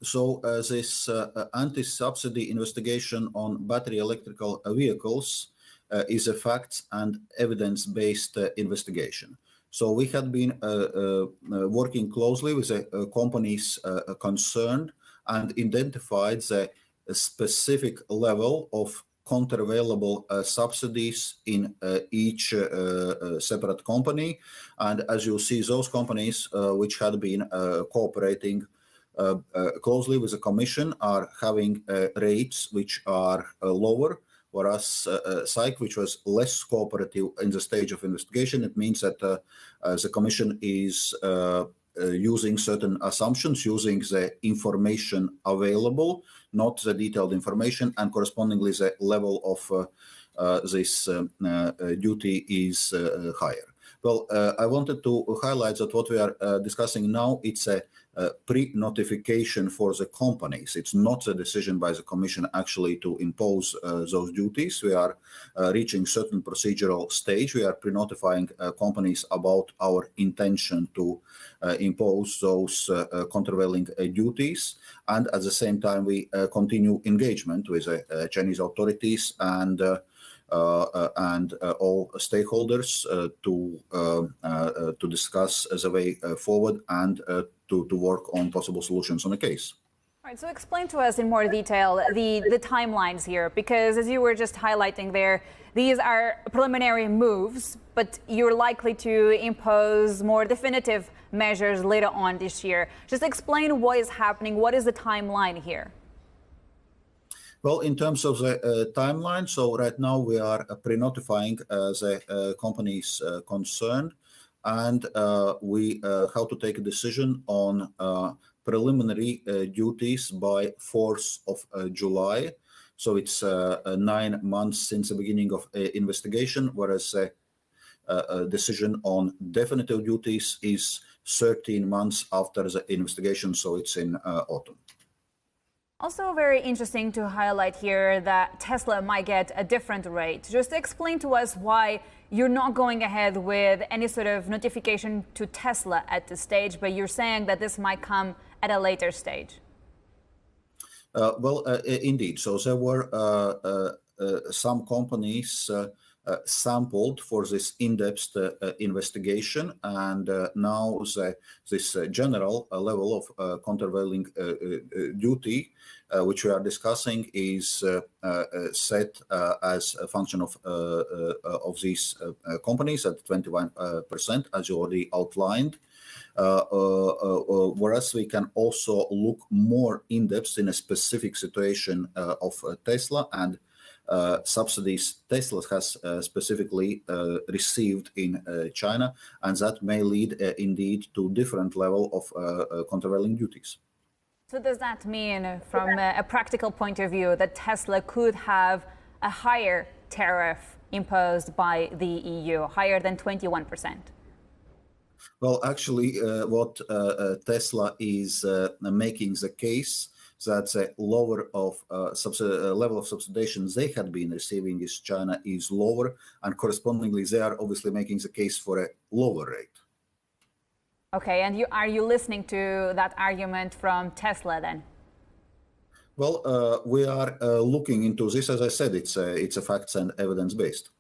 So this anti-subsidy investigation on battery electrical vehicles is a facts and evidence-based investigation. So we had been working closely with the companies concerned and identified the specific level of countervailable subsidies in each separate company. And as you see, those companies which had been cooperating closely with the Commission are having rates which are lower, whereas SAIC, which was less cooperative in the stage of investigation, it means that the Commission is using certain assumptions, using the information available, not the detailed information, and correspondingly the level of this duty is higher. Well, I wanted to highlight that what we are discussing now, it's a pre-notification for the companies. It's not a decision by the Commission actually to impose those duties. We are reaching certain procedural stage. We are pre-notifying companies about our intention to impose those countervailing duties. And at the same time, we continue engagement with Chinese authorities and all stakeholders to discuss the way forward and to work on possible solutions on the case. All right, so explain to us in more detail the timelines here, because as you were just highlighting there, these are preliminary moves, but you're likely to impose more definitive measures later on this year. Just explain what is happening, what is the timeline here? Well, in terms of the timeline, so right now we are pre-notifying the companies concerned, and we have to take a decision on preliminary duties by 4th of July. So it's 9 months since the beginning of investigation, whereas a decision on definitive duties is 13 months after the investigation, so it's in autumn. Also very interesting to highlight here that Tesla might get a different rate. Just explain to us why you're not going ahead with any sort of notification to Tesla at this stage, but you're saying that this might come at a later stage. Indeed. So there were some companies sampled for this in-depth investigation, and now this general level of countervailing duty, which we are discussing, is set as a function of these companies at 21%, as you already outlined. Whereas we can also look more in-depth in a specific situation of Tesla and subsidies Tesla has specifically received in China, and that may lead indeed to different level of countervailing duties. So does that mean, from a practical point of view, that Tesla could have a higher tariff imposed by the EU, higher than 21%? Well, actually, what Tesla is making the case that the lower of level of subsidization they had been receiving in China is lower, and correspondingly they are obviously making the case for a lower rate. Okay, and are you listening to that argument from Tesla then? Well, we are looking into this. As I said, it's a facts and evidence based.